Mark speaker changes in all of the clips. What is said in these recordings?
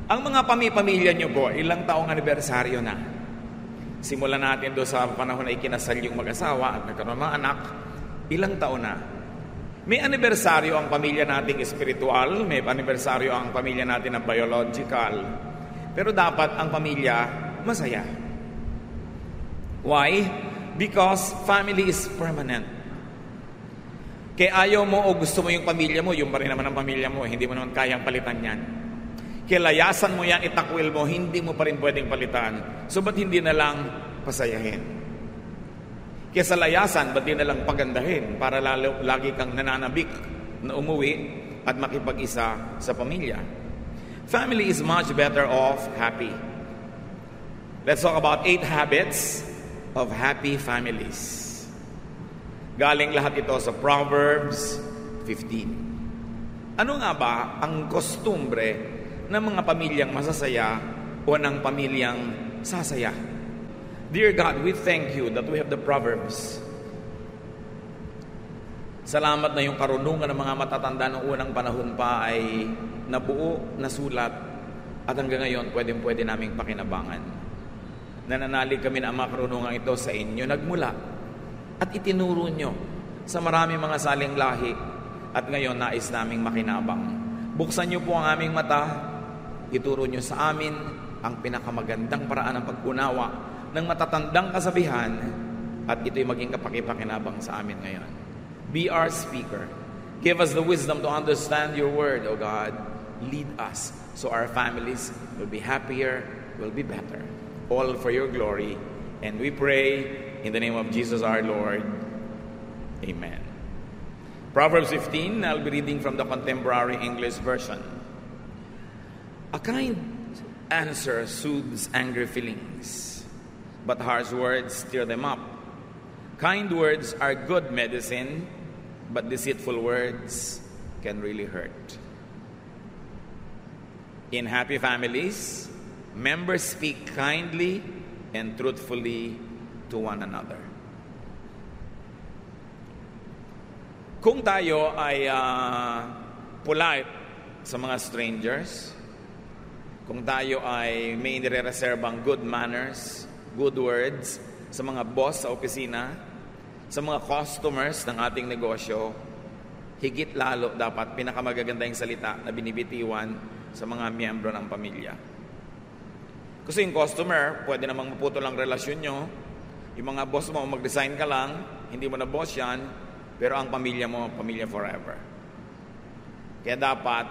Speaker 1: Ang mga pamilya nyo po, ilang taong anibersaryo na? Simulan natin doon sa panahon na ikinasal yung mag-asawa at nagkaroon ng anak, ilang taon na? May anibersaryo ang pamilya nating espiritual, may anibersaryo ang pamilya natin na biological. Pero dapat ang pamilya masaya. Why? Because family is permanent. Kaya ayaw mo o gusto mo yung pamilya mo, yung pa rin naman ang pamilya mo, hindi mo naman kayang palitan yan. Kaya layasan mo yan, itakwil mo, hindi mo pa rin pwedeng palitan. So ba't hindi na lang pasayahin? Kaya sa layasan, ba't di na lang pagandahin para lagi kang nananabik na umuwi at makipag-isa sa pamilya? Family is much better off happy. Let's talk about 8 habits of happy families. Galing lahat ito sa Proverbs 15. Ano nga ba ang kostumbre ng mga pamilyang masasaya o ng pamilyang sasaya? Dear God, we thank you that we have the Proverbs. Salamat na yung karunungan ng mga matatanda noong unang panahon pa ay nabuo, nasulat, at hanggang ngayon pwede naming pakinabangan. Nananalig kami na ang mga karunungan ito sa inyo nagmula at itinuro nyo sa marami mga saling lahi at ngayon nais naming makinabang. Buksan nyo po ang aming mata, ituro nyo sa amin ang pinakamagandang paraan ng pag-unawa ng matatandang kasabihan at ito'y maging kapakipakinabang sa amin ngayon. Be our speaker. Give us the wisdom to understand your word, O God. Lead us so our families will be happier, will be better. All for your glory. And we pray in the name of Jesus our Lord. Amen. Proverbs 15, I'll be reading from the Contemporary English Version. A kind answer soothes angry feelings, but harsh words stir them up. Kind words are good medicine, but deceitful words can really hurt. In happy families, members speak kindly and truthfully to one another. Kung tayo ay polite sa mga strangers, kung tayo ay may nire-reserbang good manners, good words sa mga boss sa opisina, sa mga customers ng ating negosyo, higit lalo dapat pinakamagaganda yung salita na binibitiwan sa mga miyembro ng pamilya. Kasi yung customer, pwede namang maputol ang relasyon nyo. Yung mga boss mo, mag-resign ka lang, hindi mo na boss yan, pero ang pamilya mo, pamilya forever. Kaya dapat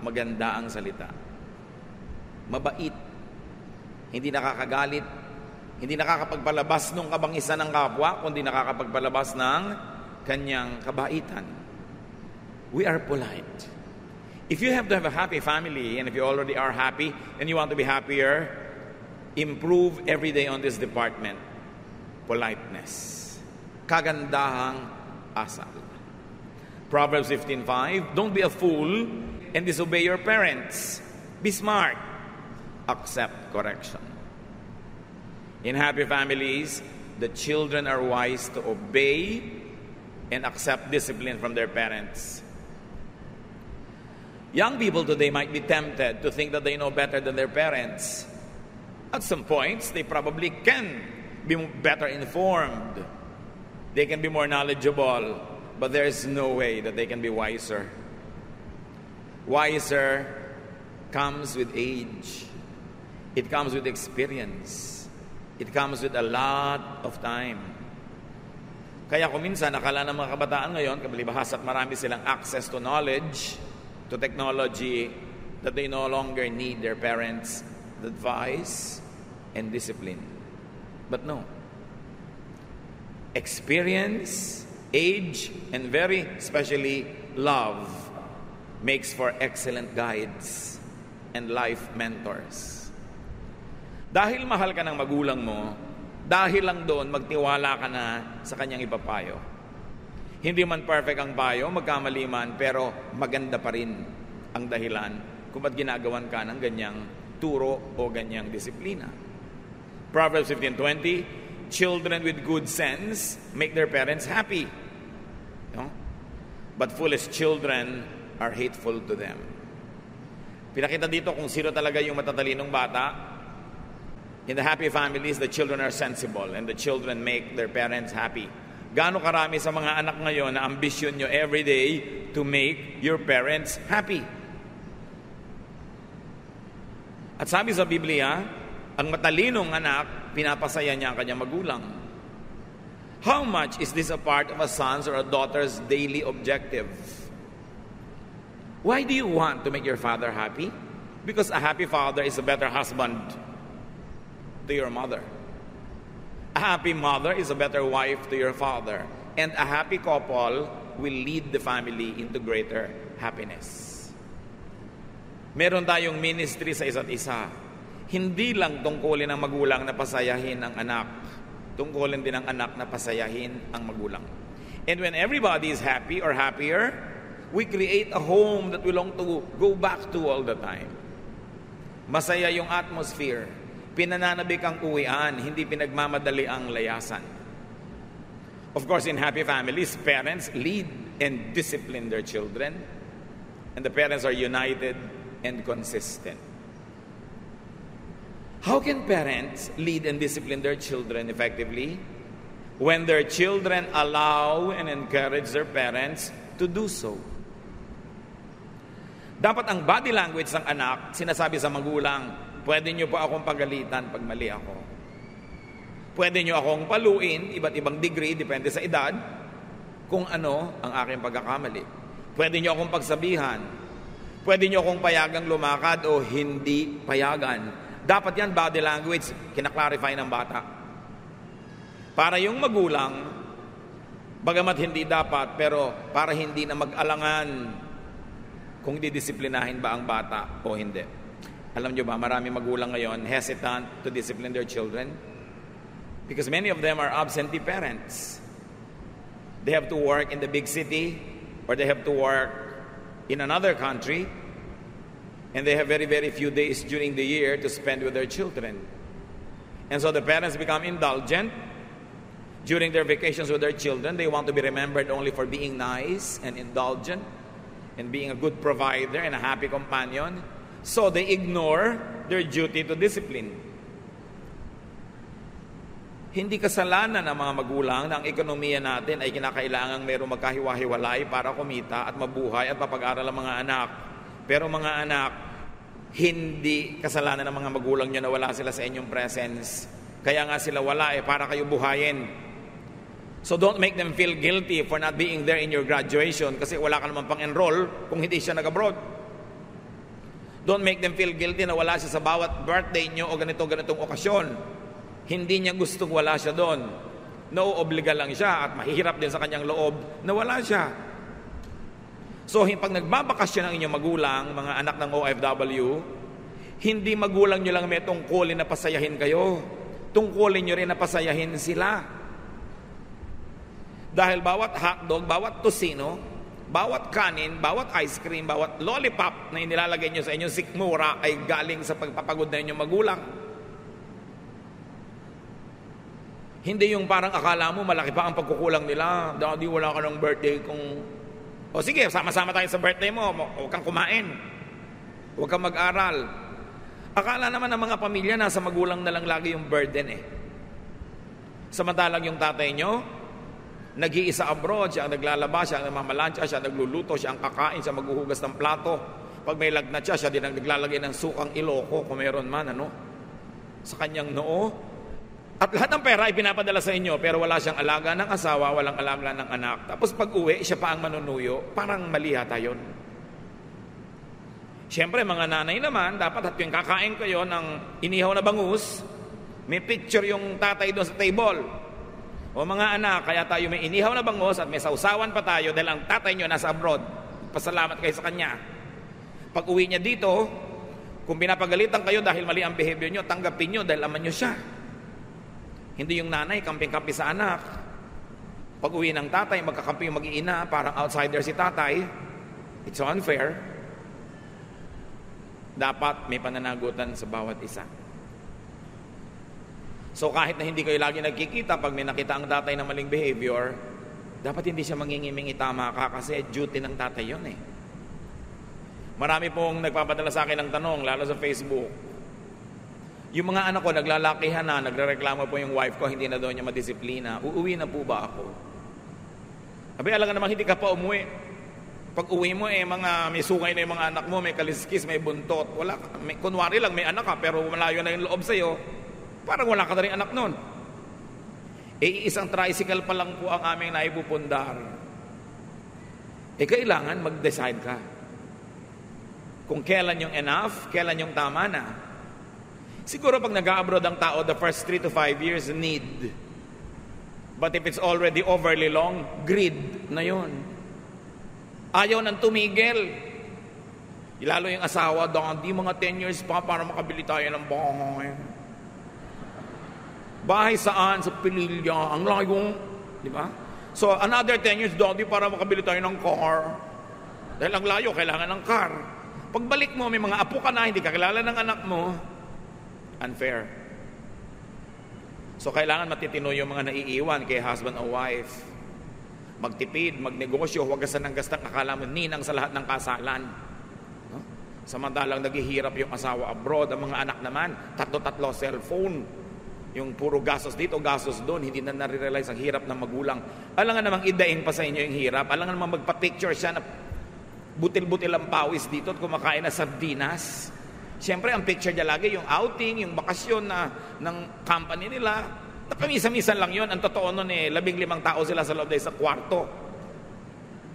Speaker 1: maganda ang salita. Mabait. Hindi nakakagalit. Hindi nakakapagpalabas ng kabangisan ng kapwa, kundi nakakapagpalabas ng kanyang kabaitan. We are polite. If you have to have a happy family, and if you already are happy, and you want to be happier, improve every day on this department. Politeness. Kagandahang asal. Proverbs 15:5, don't be a fool and disobey your parents. Be smart. Accept correction. In happy families, the children are wise to obey and accept discipline from their parents. Young people today might be tempted to think that they know better than their parents. At some points, they probably can be better informed. They can be more knowledgeable, but there is no way that they can be wiser. Wiser comes with age. It comes with experience. It comes with a lot of time. Kaya kung minsan, akala ng mga kabataan ngayon, kabalibahas at marami silang access to knowledge, to technology, that they no longer need their parents' advice and discipline. But no. Experience, age, and very especially love makes for excellent guides and life mentors. Dahil mahal ka ng magulang mo, dahil lang doon magtiwala ka na sa kanyang ipapayo. Hindi man perfect ang payo, magkamali man, pero maganda pa rin ang dahilan kung ba't ginagawan ka ng ganyang turo o ganyang disiplina. Proverbs 15:20, children with good sense make their parents happy. No? But foolish children are hateful to them. Pinakita dito kung sino talaga yung matatalinong bata. In the happy families, the children are sensible and the children make their parents happy. Gaano karami sa mga anak ngayon na ambisyon nyo every day to make your parents happy? At sabi sa Biblia, ang matalinong anak, pinapasaya niya ang kanyang magulang. How much is this a part of a son's or a daughter's daily objective? Why do you want to make your father happy? Because a happy father is a better husband to your mother. A happy mother is a better wife to your father. And a happy couple will lead the family into greater happiness. Meron tayong ministry sa isa't isa. Hindi lang tungkulin ng magulang na pasayahin ang anak. Tungkulin din ng anak na pasayahin ang magulang. And when everybody is happy or happier, we create a home that we long to go back to all the time. Masaya yung atmosphere. Pinananabik ang uwian, hindi pinagmamadali ang layasan. Of course, in happy families, parents lead and discipline their children. And the parents are united and consistent. How can parents lead and discipline their children effectively? When their children allow and encourage their parents to do so. Dapat ang body language ng anak, sinasabi sa magulang, pwede nyo pa akong pagalitan pag mali ako. Pwede nyo akong paluin, iba't ibang degree, depende sa edad, kung ano ang aking pagkakamali. Pwede nyo akong pagsabihan. Pwede nyo akong payagang lumakad o hindi payagan. Dapat yan, body language, kinaklarify ng bata. Para yung magulang, bagamat hindi dapat, pero para hindi na mag-alangan kung didisiplinahin ba ang bata o hindi. Alam nyo ba, marami magulang ngayon hesitant to discipline their children because many of them are absentee parents. They have to work in the big city or they have to work in another country and they have very, very few days during the year to spend with their children. And so the parents become indulgent during their vacations with their children. They want to be remembered only for being nice and indulgent and being a good provider and a happy companion. So they ignore their duty to discipline. Hindi kasalanan ng mga magulang na ang ekonomiya natin ay kinakailangang mayroong magkahiwa-hiwalay para kumita at mabuhay at mapag-aral ang mga anak. Pero mga anak, hindi kasalanan ng mga magulang nyo na wala sila sa inyong presence. Kaya nga sila wala para kayo buhayin. So don't make them feel guilty for not being there in your graduation kasi wala ka naman pang-enroll kung hindi siya nag-abroad. Don't make them feel guilty na wala siya sa bawat birthday nyo o ganitong okasyon. Hindi niya gustong wala siya doon. Nauobliga lang siya at mahihirap din sa kanyang loob na wala siya. So pag nagbabakasyon ang inyong magulang, mga anak ng OFW, hindi magulang nyo lang may tungkulin na pasayahin kayo. Tungkulin nyo rin na pasayahin sila. Dahil bawat hotdog, bawat tosino, bawat kanin, bawat ice cream, bawat lollipop na inilalagay nyo sa inyong sikmura ay galing sa pagpapagod na inyong magulang. Hindi yung parang akala mo malaki pa ang pagkukulang nila. Daddy, wala ka ng birthday kung... O sige, sama-sama tayo sa birthday mo. Huwag kang kumain. Huwag kang mag-aral. Akala naman ng mga pamilya nasa magulang na lang lagi yung burden Samantalang yung tatay nyo, nag-iisa abroad, siya ang naglalaba, siya ang namamalansya, siya ang nagluluto, siya ang kakain, siya maghuhugas ng plato. Pag may lagnat siya, siya din ang naglalagay ng sukang iloko, kung mayroon man, sa kanyang noo. At lahat ng pera ay pinapadala sa inyo, pero wala siyang alaga ng asawa, walang alaga ng anak. Tapos pag uwi, siya pa ang manunuyo, parang mali yata yun. Siyempre, mga nanay naman, dapat at yung kakain kayo ng inihaw na bangus, may picture yung tatay doon sa table. O mga anak, kaya tayo may inihaw na bangus at may sausawan pa tayo dahil ang tatay nyo nasa abroad. Pasalamat kayo sa kanya. Pag uwi niya dito, kung pinapagalitan kayo dahil mali ang behavior nyo, tanggapin nyo dahil aman nyo siya. Hindi yung nanay, kamping-kampi sa anak. Pag uwi ng tatay, magkakampi yung mag-iina, parang outsider si tatay. It's unfair. Dapat may pananagutan sa bawat isa. So kahit na hindi kayo lagi nagkikita, pag may nakita ang tatay na maling behavior, dapat hindi siya mangingiming itama ka kasi duty ng tatay yun Marami pong nagpapadala sa akin ng tanong, lalo sa Facebook. Yung mga anak ko, naglalakihan na, nagrereklamo po yung wife ko, hindi na daw niya madisiplina. Uuwi na po ba ako? Sabi, alam nga naman, hindi ka pa umuwi. Pag uwi mo, may sungay na yung mga anak mo, may kaliskis, may buntot. Wala, kunwari lang, may anak ka, pero malayo na yung loob sa'yo. Parang wala ka na rin anak nun. Isang tricycle pa lang po ang aming naipupundar. Kailangan mag-decide ka. Kung kailan yung enough, kailan yung tama na. Siguro pag nag-abroad ang tao, the first 3 to 5 years need. But if it's already overly long, greed na yun. Ayaw nang tumigil. Lalo yung asawa, di mga 10 years pa para makabili tayo ng bahay. Bahay saan? Sa Pililya. Ang layo. Di ba? So, another 10 years, para makabili tayo ng car. Dahil ang layo, kailangan ng car. Pagbalik mo, may mga apo ka na, hindi ka kilala ng anak mo, unfair. So, kailangan matitino yung mga naiiwan kay husband o wife. Magtipid, magnegosyo, huwag gasan ng gastang akala mo ninang sa lahat ng kasalan. No? Samantalang naghihirap yung asawa abroad, ang mga anak naman, tatlo cellphone. Yung puro gastos dito, gastos doon, hindi na nare-realize ang hirap ng magulang. Alam nga namang idaing pa sa inyo yung hirap. Alam nga namang magpa-picture siya na butil-butil ang pawis dito at kumakain na sardinas. Siyempre, ang picture niya lagi, yung outing, yung bakasyon ng company nila. Napamisa-misan lang yun. Ang totoo nun 15 tao sila sa loob sa kwarto.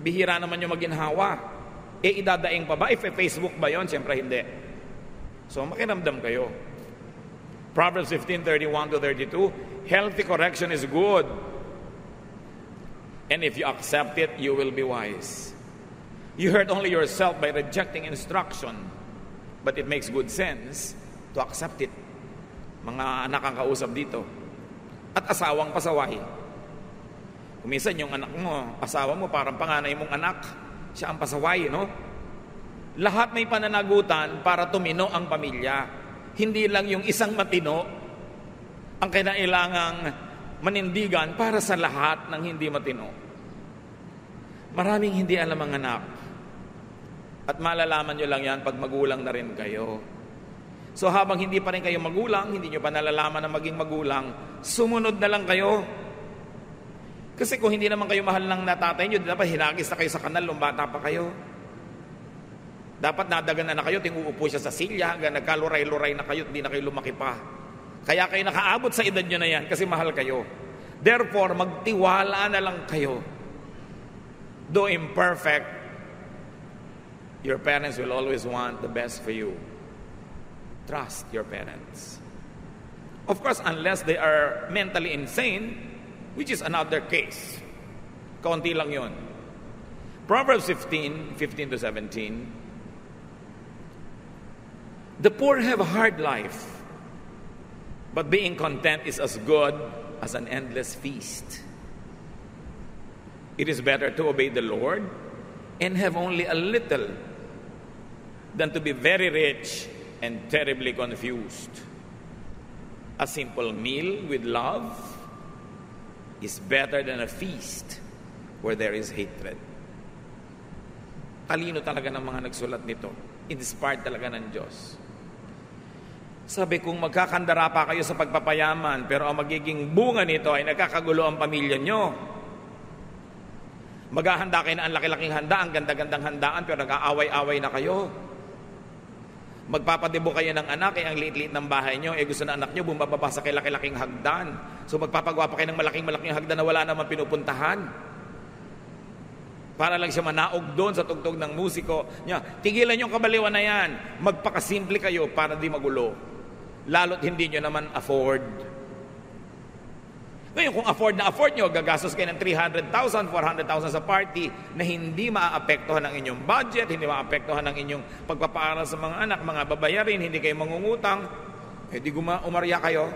Speaker 1: Bihira naman yung maginhawa. Idadaing pa ba? Facebook ba yun? Siyempre, hindi. So, makiramdam kayo. Proverbs 15:31-32, healthy correction is good. And if you accept it, you will be wise. You hurt only yourself by rejecting instruction, but it makes good sense to accept it. Mga anak ang kausap dito. At asawang pasaway. Kuminsan yung anak mo, asawa mo, parang panganay mong anak, siya ang pasaway, no? Lahat may pananagutan para tumino ang pamilya. Hindi lang yung isang matino ang kinailangang manindigan para sa lahat ng hindi matino. Maraming hindi alam ang anak. At malalaman nyo lang yan pag magulang na rin kayo. So habang hindi pa rin kayo magulang, hindi nyo pa nalalaman na maging magulang, sumunod na lang kayo. Kasi kung hindi naman kayo mahal ng natatay nyo, dapat hinagis na kayo sa kanal nung bata pa kayo. Dapat nadagan na kayo, tinguupo siya sa silya, hanggang nagkaluray-luray na kayo, hindi na kayo lumaki pa. Kaya kayo nakaabot sa edad nyo na yan kasi mahal kayo. Therefore, magtiwala na lang kayo. Though imperfect, your parents will always want the best for you. Trust your parents. Of course, unless they are mentally insane, which is another case. Kaunti lang yun. Proverbs 15:15-17. The poor have a hard life, but being content is as good as an endless feast. It is better to obey the Lord and have only a little than to be very rich and terribly confused. A simple meal with love is better than a feast where there is hatred. Talino talaga ng mga nagsulat nito. Inspired talaga ng Diyos. Sabi, kung magkakandara pa kayo sa pagpapayaman, pero ang magiging bunga nito ay nagkakagulo ang pamilya nyo. Maghahanda kayo na ang laki-laking handa, ang ganda-gandang handaan, pero nag-aaway-away na kayo. Magpapadebo kayo ng anak, ang liit-liit ng bahay nyo, gusto na anak nyo, bumababa sa laki-laking hagdan. So magpapagawa pa kayo ng malaking-malaking hagdan na wala naman pinupuntahan. Para lang siya manaog doon sa tugtog ng musiko niya. Tigilan yung kabaliwan na yan. Magpakasimple kayo para di magulo. Lalo't hindi nyo naman afford. Ngayon, kung afford nyo, gagastos kayo ng 300,000, 400,000 sa party na hindi maaapektuhan ang inyong budget, hindi maaapektuhan ang inyong pagpapaaral sa mga anak, mga babayarin, hindi kayo mangungutang, di umarya kayo.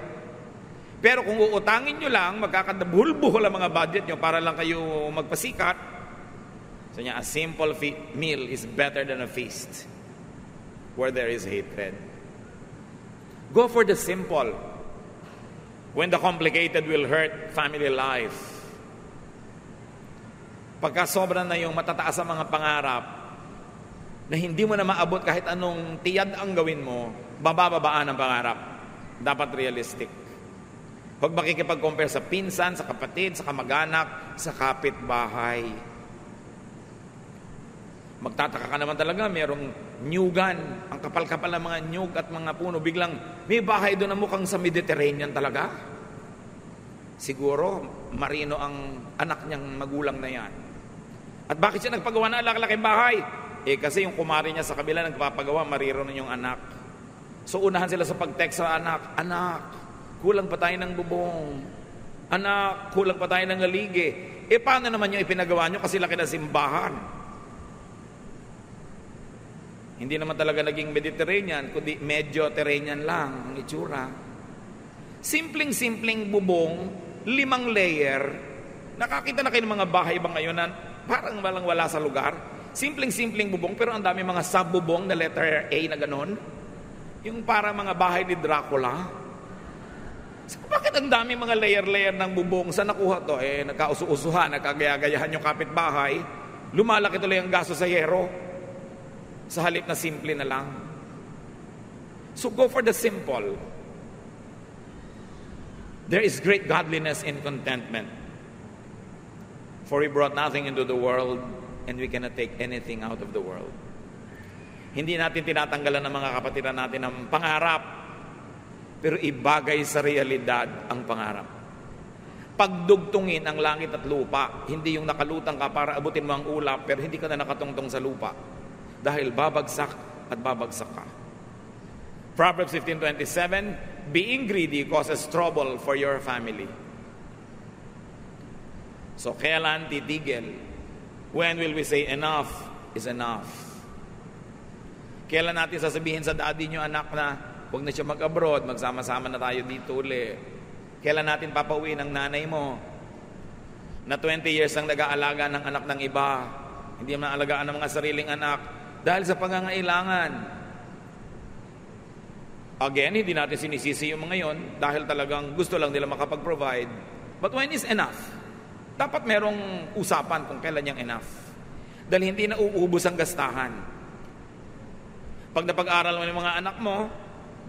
Speaker 1: Pero kung uutangin nyo lang, magkakadabuhol-buhol ang mga budget nyo para lang kayo magpasikat, so niya, a simple meal is better than a feast where there is hatred. Go for the simple. When the complicated will hurt family life. Pagka sobra na yung matataas ang mga pangarap, na hindi mo na maabot kahit anong tiyad ang gawin mo, bababaan ang pangarap. Dapat realistic. Huwag makikipag-compare sa pinsan, sa kapatid, sa kamag-anak, sa kapitbahay. Magtataka ka naman talaga, merong nyugan, ang kapal-kapal ng mga nyug at mga puno, biglang may bahay doon na mukhang sa Mediterranean talaga. Siguro, marino ang anak niyang magulang na yan. At bakit siya nagpagawa ng laki-laking bahay? Kasi yung kumari niya sa kabila nagpapagawa, mariron yung anak. So unahan sila sa pag-text sa anak, anak, kulang pa tayo ng bubong. Anak, kulang pa tayo ng haligi. Paano naman yung ipinagawa nyo kasi laki na simbahan? Hindi naman talaga naging Mediterranean, kundi Medyo-Terranean lang ang itsura. Simpleng-simpleng bubong, 5 layer. Nakakita na kayo ng mga bahay ba ngayon na parang walang wala sa lugar? Simpleng-simpleng bubong, pero ang dami mga sub-bubong na letter A na ganon. Yung para mga bahay ni Dracula. So, bakit ang dami mga layer-layer ng bubong? Saan nakuha to? Nagkausu-usuhan, nagkagaya-gayahan yung kapitbahay. Lumalaki tuloy ang gasto sa yero. Sa halip na simple na lang. So go for the simple. There is great godliness in contentment. For we brought nothing into the world, and we cannot take anything out of the world. Hindi natin tinatanggalan ng mga kapatiran natin ng pangarap, pero ibagay sa realidad ang pangarap. Pagdugtungin ang langit at lupa, hindi yung nakalutang ka para abutin mo ang ulap, pero hindi ka na nakatungtong sa lupa. Dahil babagsak at babagsak ka. Proverbs 15:27, being greedy causes trouble for your family. So kailan titigil? When will we say enough is enough? Kailan natin sasabihin sa daddy nyo, anak, na huwag na siya mag-abroad, magsama-sama na tayo dito uli? Kailan natin papauwi ng nanay mo na 20 years ang nag-aalaga ng anak ng iba, hindi naman alagaan ng mga sariling anak dahil sa pangangailangan? Again, hindi natin sinisisi yung mga yon dahil talagang gusto lang nila makapag-provide. But when is enough? Dapat merong usapan kung kailan yung enough. Dahil hindi na uubos ang gastahan. Pag napag-aral mo ng mga anak mo,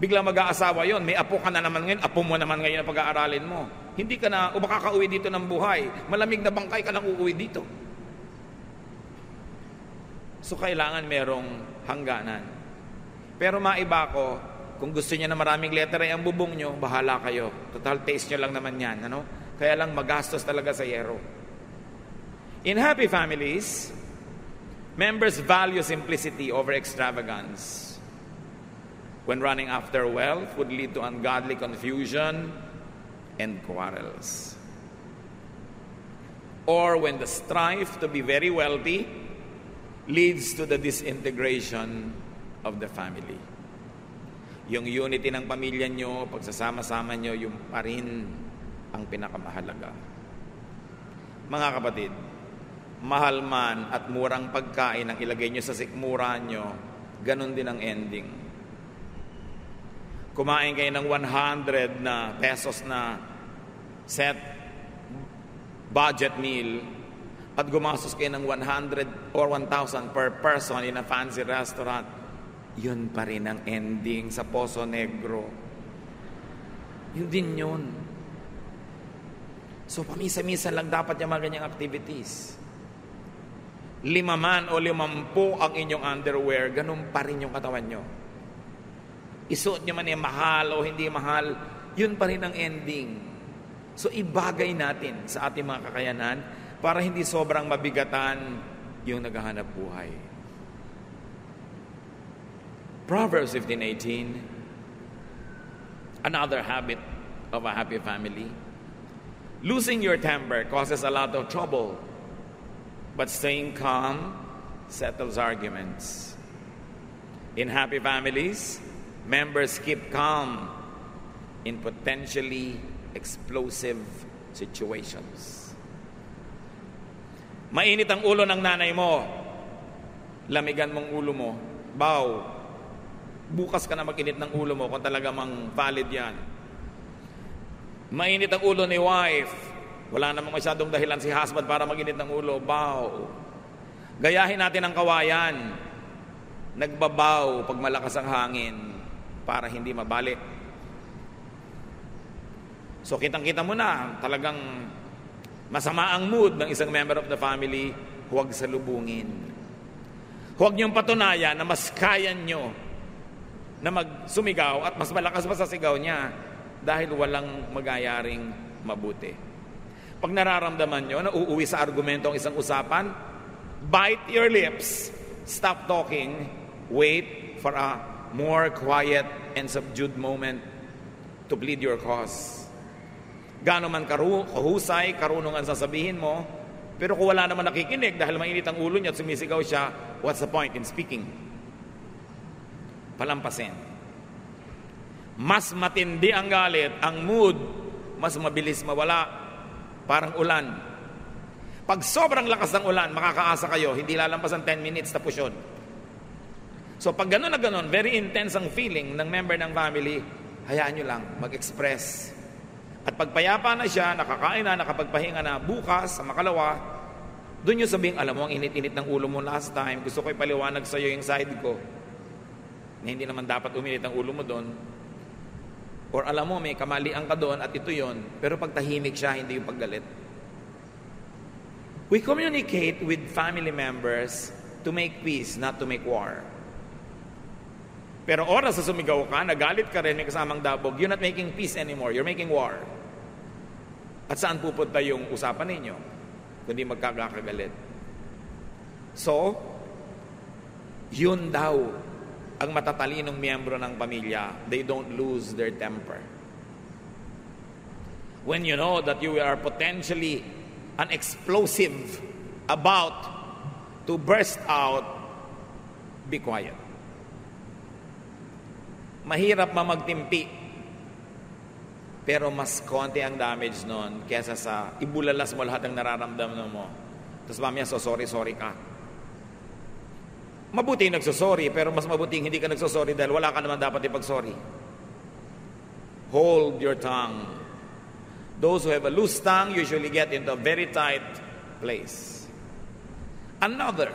Speaker 1: biglang mag-aasawa yon, may apo ka na naman ngayon, apo mo naman ngayon ang pag-aaralin mo. Hindi ka na, makakauwi dito ng buhay, malamig na bangkay ka lang uuwi dito. So kailangan merong hangganan. Pero maiba ko, kung gusto niya na maraming letter ay ang bubong nyo, bahala kayo. Total taste nyo lang naman yan. Ano? Kaya lang magastos talaga sa yero. In happy families, members value simplicity over extravagance. When running after wealth would lead to ungodly confusion and quarrels. Or when the strife to be very wealthy leads to the disintegration of the family. Yung unity ng pamilya nyo, pagsasama-sama nyo, yung pa rin ang pinakamahalaga. Mga kapatid, mahal man at murang pagkain ang ilagay nyo sa sikmura nyo, ganun din ang ending. Kumain kayo ng 100 na pesos na set budget meal at gumastos kayo ng 100 or 1,000 per person in a fancy restaurant, yun pa rin ang ending sa Poso Negro. Yun din yun. So pamisa-misa lang dapat yung mga ganyang activities. 5 man o 50 ang inyong underwear, ganun pa rin yung katawan nyo. Isuot nyo man yung mahal o hindi mahal, yun pa rin ang ending. So ibagay natin sa ating mga kakayanan para hindi sobrang mabigatan yung naghahanap buhay. Proverbs 15:18, another habit of a happy family. Losing your temper causes a lot of trouble, but staying calm settles arguments. In happy families, members keep calm in potentially explosive situations. Mainit ang ulo ng nanay mo, lamigan mong ulo mo, baw, bukas ka na mag-init ng ulo mo kung talaga mang valid yan. Mainit ang ulo ni wife, wala namang masyadong dahilan si husband para mag-init ng ulo, baw. Gayahin natin ang kawayan. nagbabaw pag malakas ang hangin para hindi mabalik. So kitang-kita mo na talagang masama ang mood ng isang member of the family, huwag salubungin. Huwag niyong patunayan na mas kaya niyo na magsumigaw at mas malakas pa sa sigaw niya dahil walang magayaring mabuti. Pag nararamdaman niyo na uuwi sa argumento ang isang usapan, bite your lips, stop talking, wait for a more quiet and subdued moment to plead your cause. Gaano man kahusay, karunong ang sasabihin mo, pero kung wala naman nakikinig dahil mainit ang ulo niya at sumisigaw siya, what's the point in speaking? Palampasin. Mas matindi ang galit, ang mood, mas mabilis mawala, parang ulan. Pag sobrang lakas ng ulan, makakaasa kayo, hindi lalampas ang 10 minutes, tapos yun. So pag gano'n na gano'n, very intense ang feeling ng member ng family, hayaan nyo lang, mag-express. At pagpayapa na siya, nakakain na, nakapagpahinga na, bukas, sa makalawa, doon nyo sabihin, alam mo, ang init-init ng ulo mo last time, gusto ko ipaliwanag sa'yo yung side ko, na hindi naman dapat uminit ang ulo mo doon. Or alam mo, may kamalian ka doon at ito yon, pero pag tahimik siya, hindi yung paggalit. We communicate with family members to make peace, not to make war. Pero oras sa sumigaw ka, nagalit ka rin, may kasamang dabog, you're not making peace anymore, you're making war. At saan pupunta yung usapan ninyo? Kundi magkakagalit. So, yun daw ang matatalinong miyembro ng pamilya. They don't lose their temper. When you know that you are potentially an explosive about to burst out, be quiet. Mahirap mamagtimpi, pero mas konti ang damage nun kesa sa ibulalas mo lahat ng nararamdaman mo. Tapos mamaya, sorry ka. Mabuti nagsosorry, pero mas mabuting hindi ka nagsosorry dahil wala ka naman dapat ipag-sorry. Hold your tongue. Those who have a loose tongue usually get into a very tight place. Another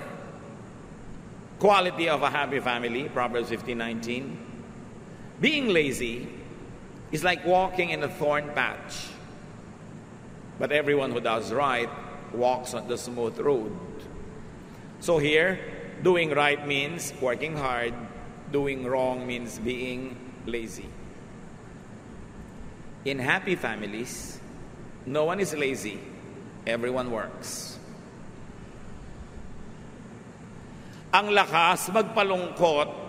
Speaker 1: quality of a happy family, Proverbs 15:19. Being lazy is like walking in a thorn patch. But everyone who does right walks on the smooth road. So here, doing right means working hard. Doing wrong means being lazy. In happy families, no one is lazy. Everyone works. Ang lakas magpalungkot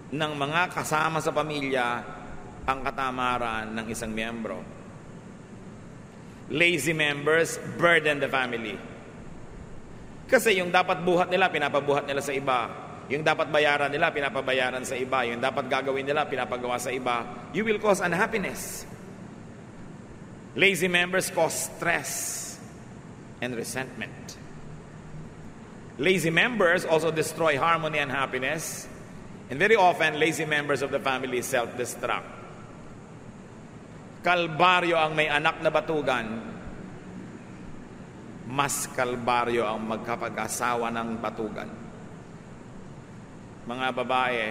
Speaker 1: ng mga kasama sa pamilya ang katamaran ng isang miyembro. Lazy members burden the family. Kasi yung dapat buhat nila, pinapabuhat nila sa iba. Yung dapat bayaran nila, pinapabayaran sa iba. Yung dapat gagawin nila, pinapagawa sa iba. You will cause unhappiness. Lazy members cause stress and resentment. Lazy members also destroy harmony and happiness. And very often, lazy members of the family self-destruct. Kalbaryo ang may anak na batugan, mas kalbaryo ang magkapag-asawa ng batugan. Mga babae,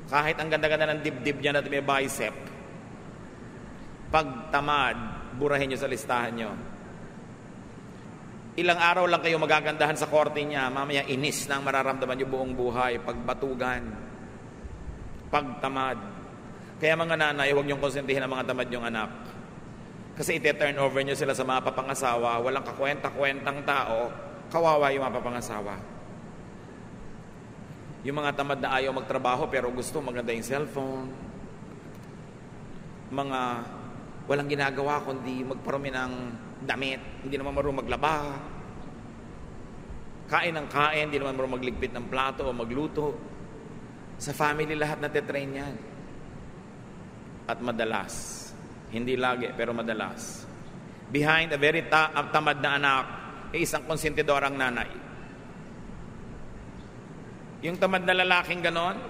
Speaker 1: kahit ang ganda-ganda ng dibdib niya na may bicep, pag tamad, burahin niyo sa listahan niyo. Ilang araw lang kayo magagandahan sa korte niya, mamaya inis na ang mararamdaman niyo buong buhay, pagbatugan, pagtamad. Kaya mga nanay, huwag niyong konsentihin ang mga tamad niyong anak. Kasi ite-turn over niyo sila sa mga papangasawa, walang kakwenta-kwentang tao, kawawa yung mga papangasawa. Yung mga tamad na ayaw magtrabaho pero gusto maganda yung cellphone. Mga walang ginagawa kundi magparumi ng damit, hindi naman marunong maglaba. Kain ng kain, hindi naman marunong magligpit ng plato o magluto. Sa family lahat natitrain yan. At madalas, hindi lagi pero madalas, behind a very tamad na anak ay isang konsentidorang nanay. Yung tamad na lalaking ganon,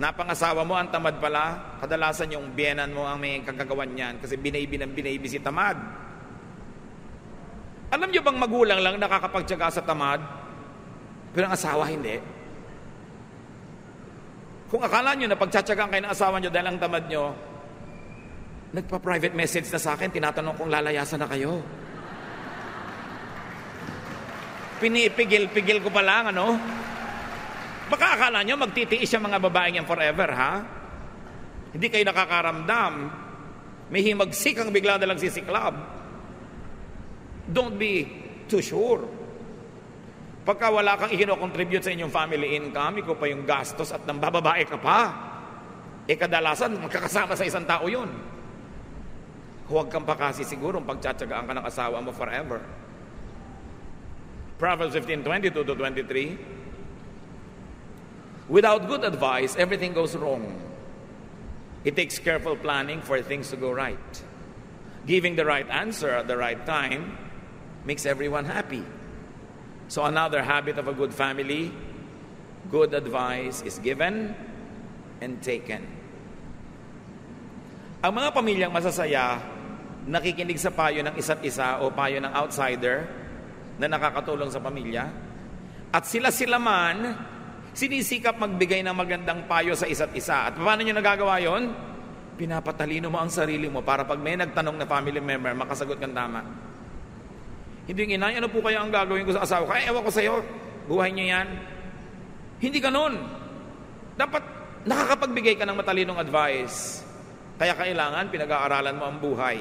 Speaker 1: napangasawa mo ang tamad pala, kadalasan yung biyenan mo ang may kagagawan niyan kasi binaybi si tamad. Alam niyo bang magulang lang nakakapagtiyaga sa tamad, pero ang asawa hindi? Kung akala nyo na pagtsatsagaan kayo ng asawa nyo dahil ang tamad nyo, nagpa-private message na sa akin, tinatanong kung lalayasan na kayo. Pinipigil-pigil ko pa lang, ano? Baka akala nyo magtitiis yung mga babaeng yan forever, ha? Hindi kayo nakakaramdam. May himagsik ang bigla na lang sisiklab. Don't be too sure. Pagka wala kang i-contribute sa inyong family income, ikaw pa yung gastos at nambababae ka pa. Kadalasan, magkakasama sa isang tao yun. Huwag kang pa kasi sigurong pagtsatsagaan ka ng asawa mo forever. Proverbs 15:22-23. Without good advice, everything goes wrong. It takes careful planning for things to go right. Giving the right answer at the right time makes everyone happy. So another habit of a good family, good advice is given and taken. Ang mga pamilyang masasaya, nakikinig sa payo ng isa't isa o payo ng outsider na nakakatulong sa pamilya, at sila man sinisikap magbigay ng magandang payo sa isa't isa. At paano nyo nagagawa yon? Pinapatalino mo ang sarili mo para pag may nagtanong na family member, makasagot kang tama. Hindi yung inay, ano po kaya ang gagawin ko sa asawa ko? Ewan ko sa'yo, buhay niyo yan. Hindi ganun. Dapat nakakapagbigay ka ng matalinong advice. Kaya kailangan pinag-aaralan mo ang buhay.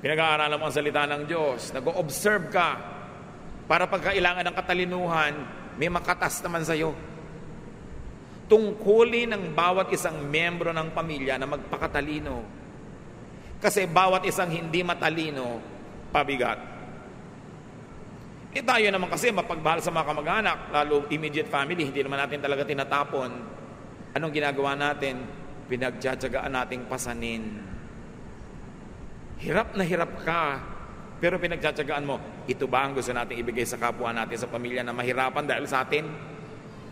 Speaker 1: Pinag-aaralan mo ang salita ng Diyos. Nag-o-observe ka para pagkailangan ng katalinuhan, may makatas naman sa'yo. Tungkulin ng bawat isang miyembro ng pamilya na magpakatalino. Kasi bawat isang hindi matalino, pabigat. Tayo naman kasi mapagmahal sa mga kamag-anak, lalo immediate family, hindi naman natin talaga tinatapon. Anong ginagawa natin? Pinagtsatsagaan nating pasanin. Hirap na hirap ka, pero pinagtsatsagaan mo, ito ba ang gusto nating ibigay sa kapwa natin sa pamilya na mahirapan dahil sa atin?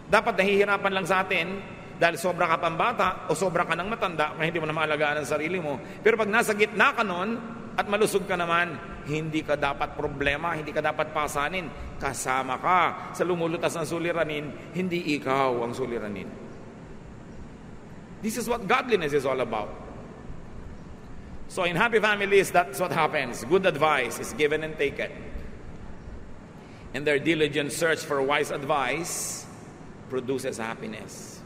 Speaker 1: Dapat nahihirapan lang sa atin dahil sobra ka pang bata o sobra ka ng matanda kaya hindi mo na maalagaan ang sarili mo. Pero pag nasa gitna ka nun at malusog ka naman, hindi ka dapat problema, hindi ka dapat pasanin. Kasama ka sa lumulutas ng suliranin, hindi ikaw ang suliranin. This is what godliness is all about. So in happy families, that's what happens. Good advice is given and taken. And their diligent search for wise advice produces happiness.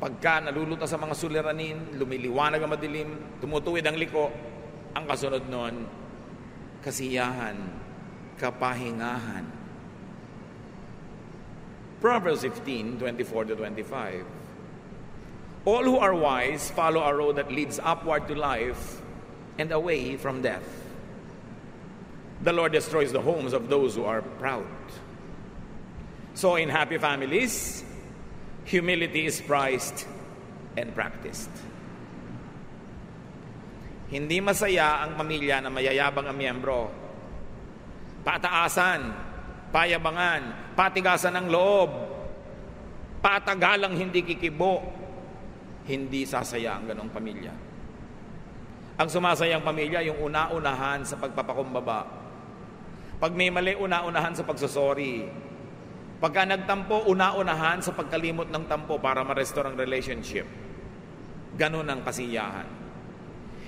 Speaker 1: Pagka nalulutas sa mga suliranin, lumiliwanag ang madilim, tumutuwid ang liko, ang kasunod nun, kasiyahan, kapahingahan. Proverbs 15:24-25. All who are wise follow a road that leads upward to life and away from death. The Lord destroys the homes of those who are proud. So in happy families, humility is prized and practiced. Hindi masaya ang pamilya na mayayabang ang miyembro. Pataasan, payabangan, patigasan ng loob, patagalang hindi kikibo. Hindi sasaya ang ganong pamilya. Ang sumasayang pamilya, yung una-unahan sa pagpapakumbaba. Pag may mali, una-unahan sa pagsusori. Pagka nagtampo, una-unahan sa pagkalimot ng tampo para ma-restore ang relationship. Ganun ang kasiyahan.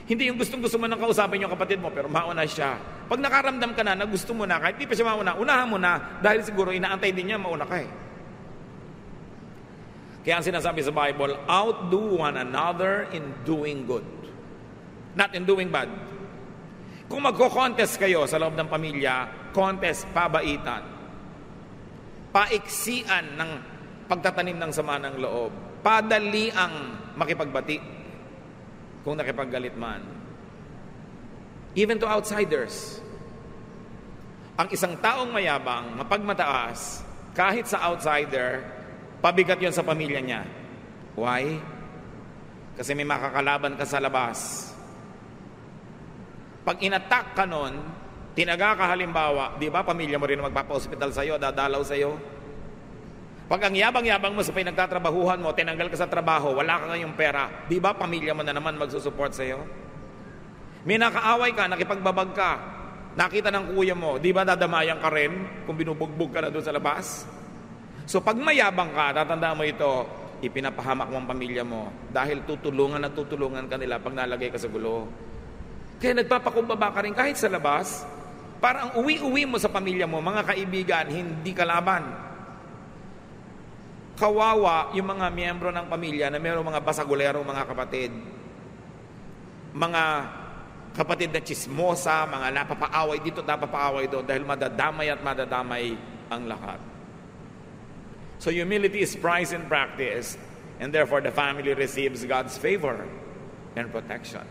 Speaker 1: Hindi yung gustong-gusto mo nang kausapin yung kapatid mo, pero mauna siya. Pag nakaramdam ka na gusto mo na, kahit di pa siya mauna, unahan mo na, dahil siguro inaantay din niya, mauna ka eh. Kaya ang sinasabi sa Bible, outdo one another in doing good. Not in doing bad. Kung magko-contest kayo sa loob ng pamilya, contest, pabaitan. Paiksian ng pagtatanim ng sama ng loob. Padali ang makipagbati kung nakipaggalit man. Even to outsiders. Ang isang taong mayabang, mapagmataas, kahit sa outsider, pabigat yon sa pamilya niya. Why? Kasi may makakalaban ka sa labas. Pag inattack ka nun, tinaga ka halimbawa, di ba pamilya mo rin magpapa-hospital sa'yo, dadalaw sa'yo? Pag ang yabang-yabang mo sa pinagtatrabahuhan mo, tinanggal ka sa trabaho, wala ka ngayong pera, di ba pamilya mo na naman magsusupport sa'yo? May nakaaway ka, nakipagbabag ka, nakita ng kuya mo, di ba dadamayan ka rin kung binubugbog ka na doon sa labas? So pag mayabang ka, tatandaan mo ito, ipinapahamak mo ang pamilya mo dahil tutulungan at tutulungan ka nila pag nalagay ka sa gulo. Kaya nagpapakumbaba ka rin kahit sa labas, para ang uwi-uwi mo sa pamilya mo, mga kaibigan, hindi kalaban. Kawawa yung mga miyembro ng pamilya na mayroong mga basagulero, mga kapatid. Mga kapatid na chismosa, mga napapaaway dito, napapaaway doon, dahil madadamay at madadamay ang lahat. So humility is prized and practiced, and therefore the family receives God's favor and protection.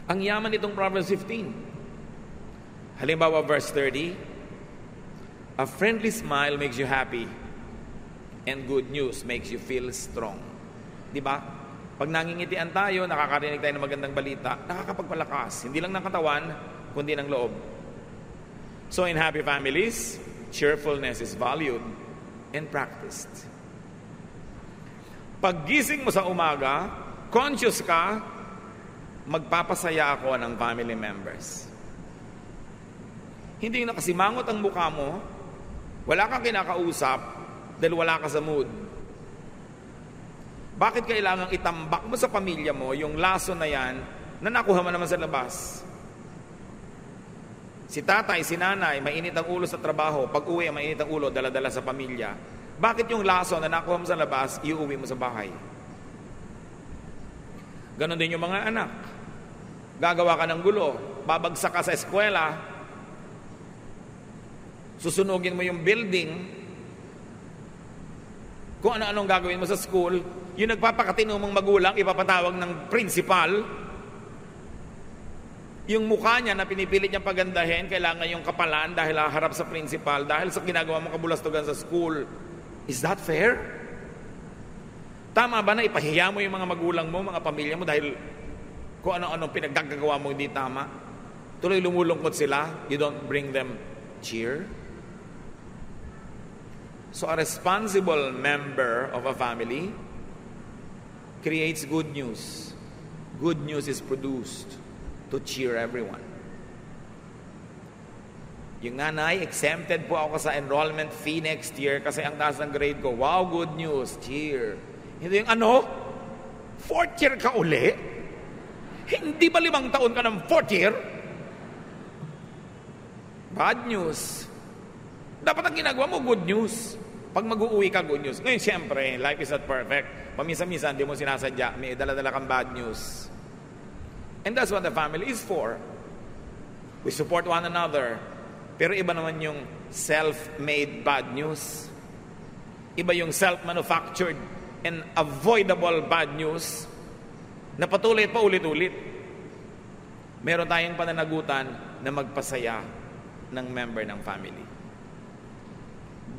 Speaker 1: Ang yaman nitong Proverbs 15. Halimbawa, verse 30, a friendly smile makes you happy, and good news makes you feel strong. Di ba? Pag nangingitian tayo, nakakarinig tayo ng magandang balita, nakakapagpalakas, hindi lang ng katawan, kundi ng loob. So in happy families, cheerfulness is valued and practiced. Paggising mo sa umaga, conscious ka, magpapasaya ako ng family members. Hindi nakasimangot ang mukha mo, wala kang kinakausap, dahil wala ka sa mood. Bakit kailangang itambak mo sa pamilya mo yung laso na yan na nakuha mo naman sa labas? Si tatay, si nanay, mainit ang ulo sa trabaho. Pag uwi, mainit ang ulo, dala-dala sa pamilya. Bakit yung laso na nakuha mo sa labas, iuwi mo sa bahay? Ganon din yung mga anak. Gagawa ka ng gulo, babagsak ka sa eskwela, susunugin mo yung building, kung ano-anong gagawin mo sa school, yung nagpapakatino mong magulang, ipapatawag ng principal, yung mukha niya na pinipilit niyang pagandahin, kailangan yung kapalan dahil harap sa principal, dahil sa ginagawa mong kabulastugan sa school. Is that fair? Tama ba na ipahiya mo yung mga magulang mo, mga pamilya mo, dahil kung ano-anong pinagdagagawa mo hindi tama? Tuloy lumulungkot sila, you don't bring them cheer? So a responsible member of a family creates good news. Good news is produced to cheer everyone. Yung nanay, exempted po ako sa enrollment fee next year kasi ang taas ng grade ko. Wow, good news, cheer. Hindi yung ano? 4th year ka uli? Hindi ba 5 taon ka ng 4th year? Bad news. Dapat ang ginagawa mo, good news. Pag mag-uuwi ka, good news. Ngayon, siyempre, life is not perfect. Paminsan-minsan, di mo sinasadya, may dala-dala kang bad news. And that's what the family is for. We support one another. Pero iba naman yung self-made bad news. Iba yung self-manufactured and avoidable bad news na patuloy pa ulit-ulit. Meron tayong pananagutan na magpasaya ng member ng family.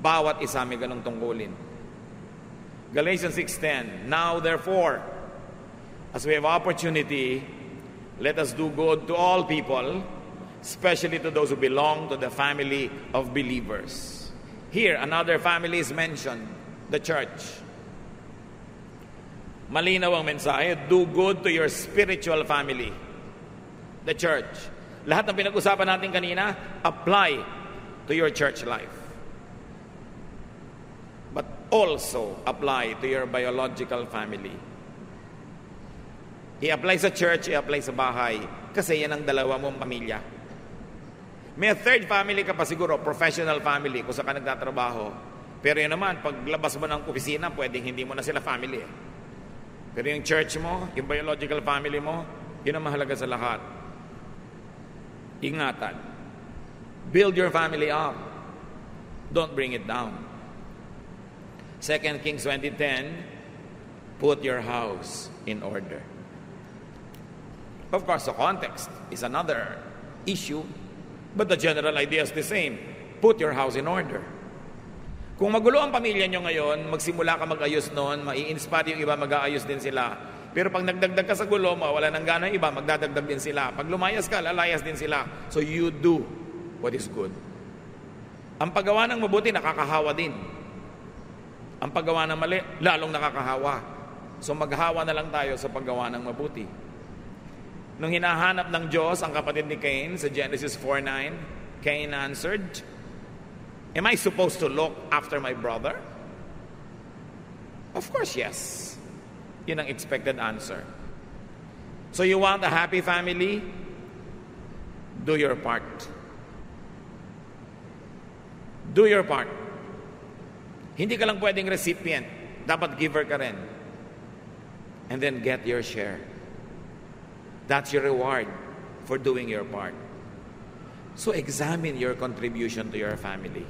Speaker 1: Bawat isa may ganong tungkulin. Galatians 6:10, now therefore, as we have opportunity, let us do good to all people, especially to those who belong to the family of believers. Here, another family is mentioned, the church. Malinaw ang mensahe, do good to your spiritual family, the church. Lahat ng pinag-usapan natin kanina, apply to your church life. But also apply to your biological family. I-apply sa church, i-apply sa bahay, kasi yan ang dalawa mong pamilya. May third family ka pa siguro, professional family, kung saan ka nagtatrabaho. Pero yun naman, paglabas mo ng opisina, pwedeng hindi mo na sila family. Pero yung church mo, yung biological family mo, yun ang mahalaga sa lahat. Ingatan. Build your family up. Don't bring it down. 2 Kings 20:10, put your house in order. Of course, the context is another issue, but the general idea is the same. Put your house in order. Kung magulo ang pamilya nyo ngayon, magsimula ka mag-ayos noon, mai-inspire yung iba, mag-aayos din sila. Pero pag nagdagdag ka sa gulo, wala nang gana yung iba, magdadagdag din sila. Pag lumayas ka, lalayas din sila. So you do what is good. Ang paggawa ng mabuti, nakakahawa din. Ang paggawa ng mali, lalong nakakahawa. So maghawa na lang tayo sa paggawa ng mabuti. Nung hinahanap ng Diyos ang kapatid ni Cain sa Genesis 4:9, Cain answered, Am I supposed to look after my brother? Of course, yes. Yun ang expected answer. So you want a happy family? Do your part. Do your part. Hindi ka lang pwedeng recipient. Dapat giver ka rin. And then get your share. That's your reward for doing your part. So examine your contribution to your family.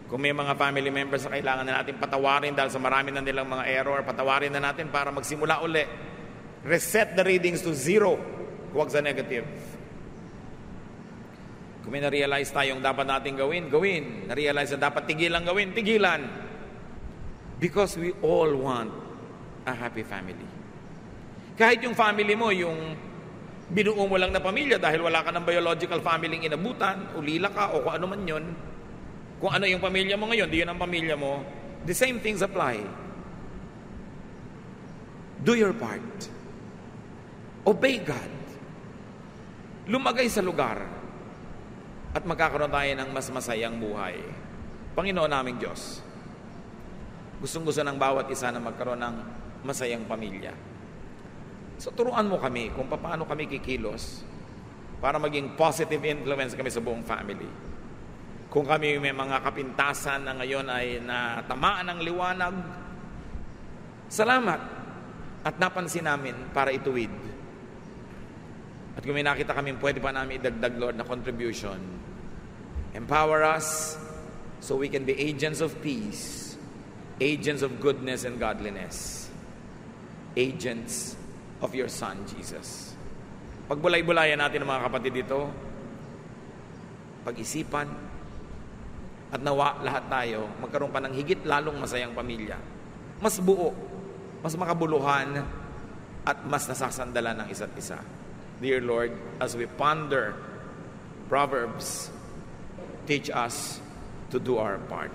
Speaker 1: Kung may mga family members na kailangan na natin patawarin dahil sa marami na nilang mga error, patawarin na natin para magsimula uli. Reset the readings to 0. Huwag sa negative. Kung may na-realize tayong dapat natin gawin, gawin. Na-realize na dapat tigilan gawin, tigilan. Because we all want a happy family. Kahit yung family mo, yung binuo mo lang na pamilya dahil wala ka ng biological family inabutan, ulila ka, o kung ano man yun, kung ano yung pamilya mo ngayon, di yun ang pamilya mo, the same things apply. Do your part. Obey God. Lumagay sa lugar at magkakaroon tayo ng mas masayang buhay. Panginoon naming Diyos, gustong-gusto ng bawat isa na magkaroon ng masayang pamilya. So turuan mo kami kung paano kami kikilos para maging positive influence kami sa buong family. Kung kami may mga kapintasan na ngayon ay natamaan ng liwanag, salamat at napansin namin para ituwid. At kung may nakita kami, pwede pa namin idagdag, Lord, na contribution. Empower us so we can be agents of peace, agents of goodness and godliness, agents of your Son, Jesus. Pagbulay-bulayan natin ng mga kapatid dito, pag-isipan, at nawa lahat tayo magkaroon pa ng higit lalong masayang pamilya. Mas buo, mas makabuluhan, at mas nasasandalan ng isa't isa. Dear Lord, as we ponder Proverbs, teach us to do our part.